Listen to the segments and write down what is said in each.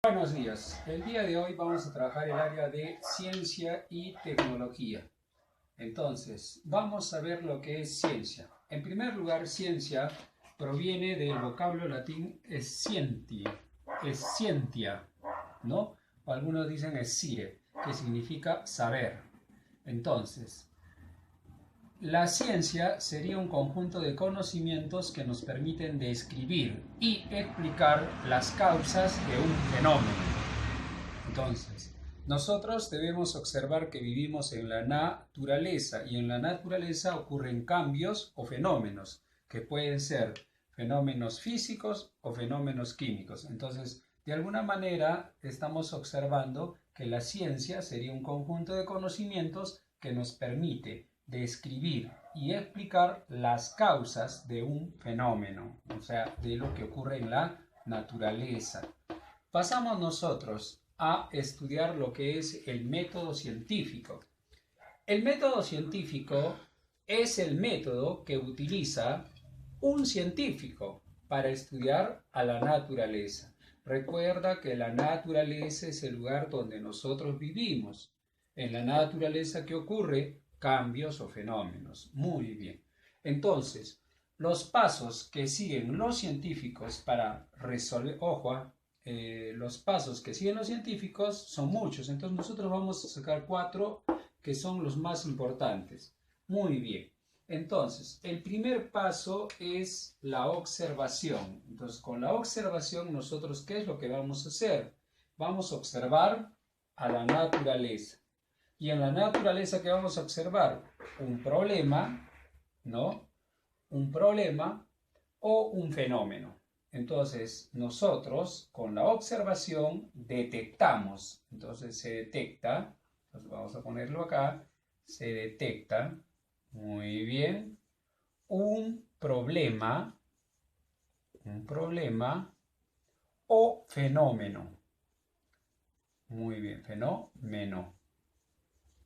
Buenos días. El día de hoy vamos a trabajar el área de ciencia y tecnología. Entonces, vamos a ver lo que es ciencia. En primer lugar, ciencia proviene del vocablo latín scientia, ¿no? O algunos dicen scire, que significa saber. Entonces, la ciencia sería un conjunto de conocimientos que nos permiten describir y explicar las causas de un fenómeno. Entonces, nosotros debemos observar que vivimos en la naturaleza y en la naturaleza ocurren cambios o fenómenos que pueden ser fenómenos físicos o fenómenos químicos. Entonces, de alguna manera estamos observando que la ciencia sería un conjunto de conocimientos que nos permite describir y explicar las causas de un fenómeno, o sea, de lo que ocurre en la naturaleza. Pasamos nosotros a estudiar lo que es el método científico. El método científico es el método que utiliza un científico para estudiar a la naturaleza. Recuerda que la naturaleza es el lugar donde nosotros vivimos. En la naturaleza, ¿qué ocurre? Cambios o fenómenos. Muy bien. Entonces, los pasos que siguen los científicos para resolver, ojo, los pasos que siguen los científicos son muchos, entonces nosotros vamos a sacar 4 que son los más importantes. Muy bien, entonces el primer paso es la observación. Entonces con la observación nosotros, ¿qué es lo que vamos a hacer? Vamos a observar a la naturaleza. Y en la naturaleza, ¿qué vamos a observar? Un problema, ¿no? Un problema o un fenómeno. Entonces, nosotros con la observación detectamos. Entonces, se detecta, entonces vamos a ponerlo acá, se detecta, muy bien, un problema o fenómeno. Muy bien, fenómeno.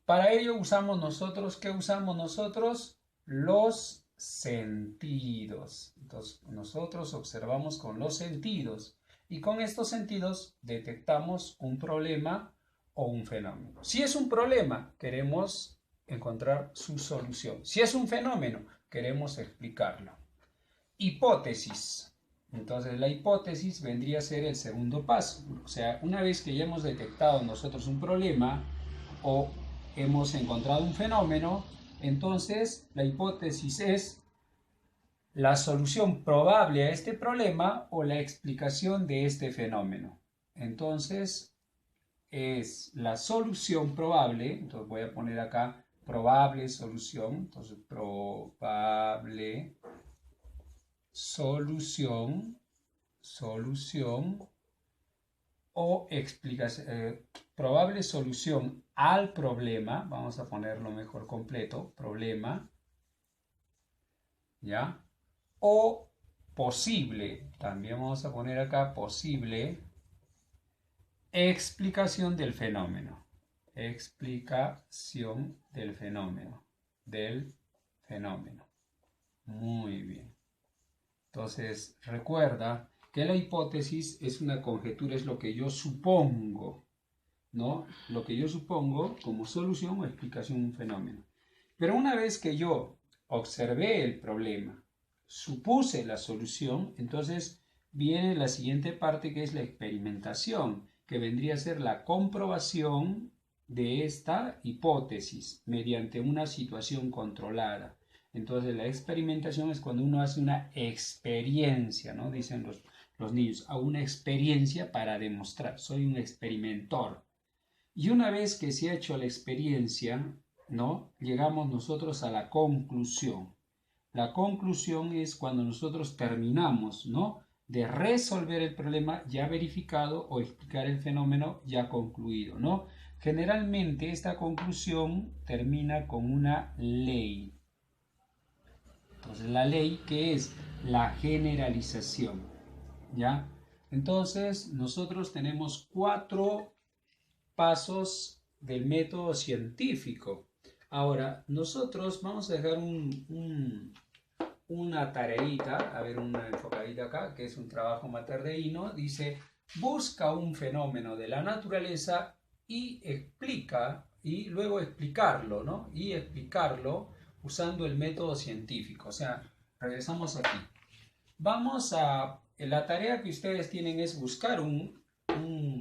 Para ello usamos nosotros, ¿qué usamos nosotros? Los sentidos. Entonces, nosotros observamos con los sentidos y con estos sentidos detectamos un problema o un fenómeno. Si es un problema, queremos encontrar su solución. Si es un fenómeno, queremos explicarlo. Hipótesis. Entonces, la hipótesis vendría a ser el segundo paso. O sea, una vez que ya hemos detectado nosotros un problema o hemos encontrado un fenómeno, entonces la hipótesis es la solución probable a este problema o la explicación de este fenómeno. Entonces es la solución probable, entonces voy a poner acá probable solución, entonces probable solución o explicación, probable solución al problema, vamos a ponerlo mejor completo, problema, ¿ya? O posible, también vamos a poner acá posible explicación del fenómeno, explicación del fenómeno. Muy bien. Entonces, recuerda que la hipótesis es una conjetura, es lo que yo supongo, ¿no? Lo que yo supongo como solución o explicación de un fenómeno. Pero una vez que yo observé el problema, supuse la solución, entonces viene la siguiente parte que es la experimentación, que vendría a ser la comprobación de esta hipótesis mediante una situación controlada. Entonces la experimentación es cuando uno hace una experiencia, ¿no? Dicen los niños, a una experiencia para demostrar, soy un experimentor. Y una vez que se ha hecho la experiencia, ¿no? Llegamos nosotros a la conclusión. La conclusión es cuando nosotros terminamos, ¿no? De resolver el problema ya verificado o explicar el fenómeno ya concluido, ¿no? Generalmente esta conclusión termina con una ley. Entonces, la ley, ¿qué es? La generalización, ¿ya? Entonces, nosotros tenemos 4 pasos del método científico. Ahora, nosotros vamos a dejar una tareita, a ver, una enfocadita acá, que es un trabajo maternino. Dice, busca un fenómeno de la naturaleza y explica, y luego explicarlo, ¿no? Y explicarlo usando el método científico. O sea, regresamos aquí. La tarea que ustedes tienen es buscar un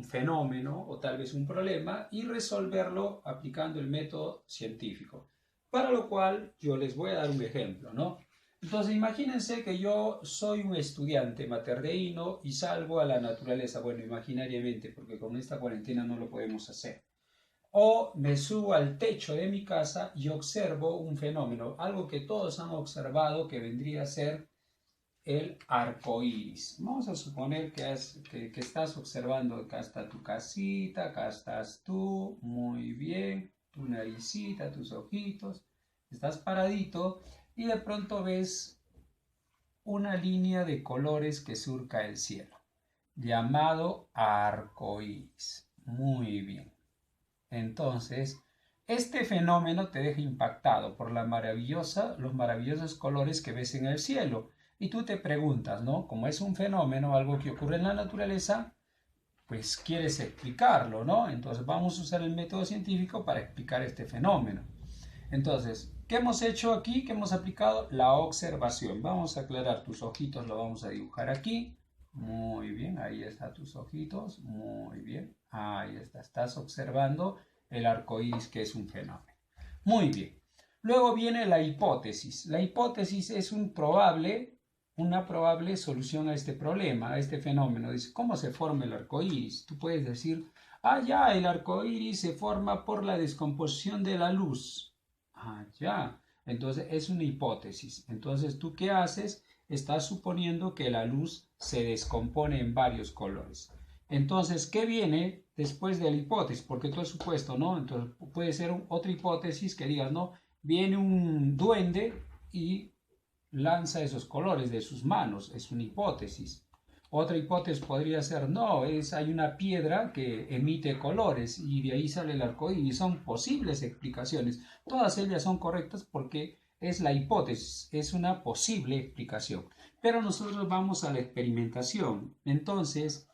fenómeno o tal vez un problema y resolverlo aplicando el método científico. Para lo cual yo les voy a dar un ejemplo, ¿no? Entonces imagínense que yo soy un estudiante materdeíno y salgo a la naturaleza, bueno, imaginariamente, porque con esta cuarentena no lo podemos hacer. O me subo al techo de mi casa y observo un fenómeno, algo que todos han observado que vendría a ser el arco iris. Vamos a suponer que estás observando, acá está tu casita, acá estás tú, muy bien, tu naricita, tus ojitos, estás paradito y de pronto ves una línea de colores que surca el cielo, llamado arco iris. Muy bien. Entonces, este fenómeno te deja impactado por los maravillosos colores que ves en el cielo. Y tú te preguntas, ¿no? Como es un fenómeno, algo que ocurre en la naturaleza, pues quieres explicarlo, ¿no? Entonces vamos a usar el método científico para explicar este fenómeno. Entonces, ¿qué hemos hecho aquí? ¿Qué hemos aplicado? La observación. Vamos a aclarar tus ojitos, lo vamos a dibujar aquí. Muy bien, ahí están tus ojitos. Muy bien, ahí está. Estás observando el arco iris, que es un fenómeno. Muy bien. Luego viene la hipótesis. La hipótesis es una probable solución a este problema, a este fenómeno. Dice, ¿cómo se forma el arco iris? Tú puedes decir, ya, el arco iris se forma por la descomposición de la luz. Ya. Entonces es una hipótesis. Entonces, ¿tú qué haces? Estás suponiendo que la luz se descompone en varios colores. Entonces, ¿qué viene después de la hipótesis? Porque tú has supuesto, ¿no? Entonces, puede ser otra hipótesis que digas, ¿no? Viene un duende y lanza esos colores de sus manos. Es una hipótesis. Otra hipótesis podría ser, no, hay una piedra que emite colores y de ahí sale el arco iris. Son posibles explicaciones. Todas ellas son correctas porque es la hipótesis, es una posible explicación. Pero nosotros vamos a la experimentación. Entonces,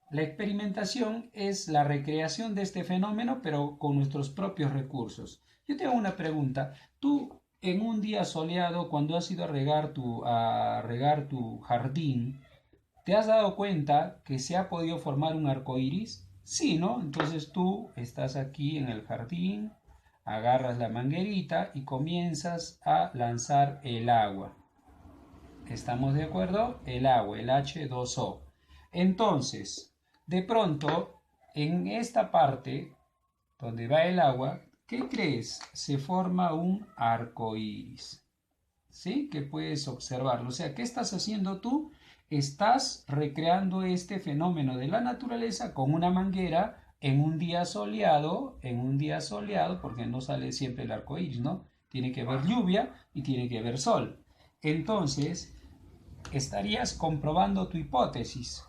la experimentación es la recreación de este fenómeno, pero con nuestros propios recursos. Yo te hago una pregunta. Tú, en un día soleado, cuando has ido a regar tu jardín, ¿te has dado cuenta que se ha podido formar un arco iris? Sí, ¿no? Entonces tú estás aquí en el jardín, agarras la manguerita y comienzas a lanzar el agua. ¿Estamos de acuerdo? El agua, el H2O. Entonces, de pronto, en esta parte donde va el agua, ¿qué crees? Se forma un arco iris. ¿Sí? Que puedes observarlo. O sea, ¿qué estás haciendo tú? Estás recreando este fenómeno de la naturaleza con una manguera en un día soleado, porque no sale siempre el arco iris, ¿no? Tiene que haber lluvia y tiene que haber sol. Entonces, estarías comprobando tu hipótesis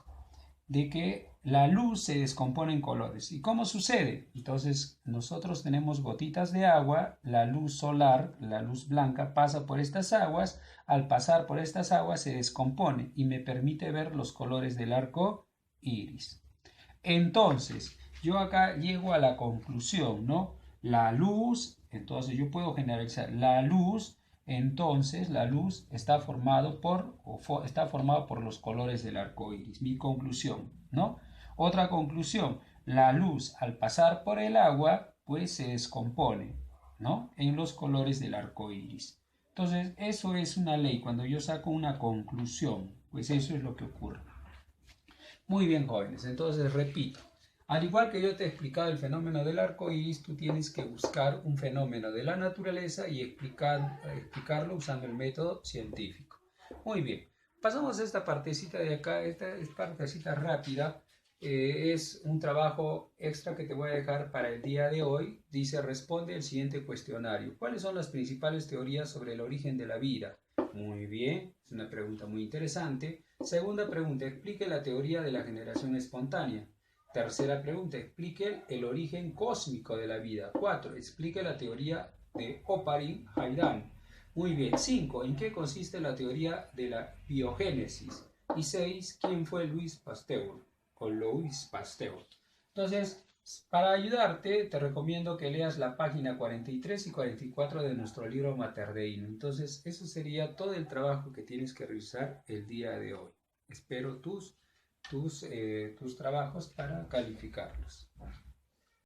de que la luz se descompone en colores. ¿Y cómo sucede? Entonces, nosotros tenemos gotitas de agua, la luz solar, la luz blanca, pasa por estas aguas, al pasar por estas aguas se descompone y me permite ver los colores del arco iris. Entonces, yo acá llego a la conclusión, ¿no? La luz, entonces yo puedo generalizar, la luz está formado por los colores del arco iris. Mi conclusión, ¿no? Otra conclusión, la luz al pasar por el agua, pues se descompone, ¿no? En los colores del arco iris. Entonces, eso es una ley. Cuando yo saco una conclusión, pues eso es lo que ocurre. Muy bien, jóvenes. Entonces, repito. Al igual que yo te he explicado el fenómeno del arco iris, tú tienes que buscar un fenómeno de la naturaleza y explicarlo usando el método científico. Muy bien. Pasamos a esta partecita de acá, esta partecita rápida. Es un trabajo extra que te voy a dejar para el día de hoy. Dice, responde el siguiente cuestionario. ¿Cuáles son las principales teorías sobre el origen de la vida? Muy bien, es una pregunta muy interesante. Segunda pregunta, explique la teoría de la generación espontánea. Tercera pregunta, explique el origen cósmico de la vida. 4, explique la teoría de Oparin-Haidan. Muy bien. 5, ¿en qué consiste la teoría de la biogénesis? Y 6, ¿quién fue Louis Pasteur? con Louis Pasteur. Entonces, para ayudarte, te recomiendo que leas la página 43 y 44 de nuestro libro Mater Dei. Entonces, eso sería todo el trabajo que tienes que realizar el día de hoy. Espero tus trabajos para calificarlos.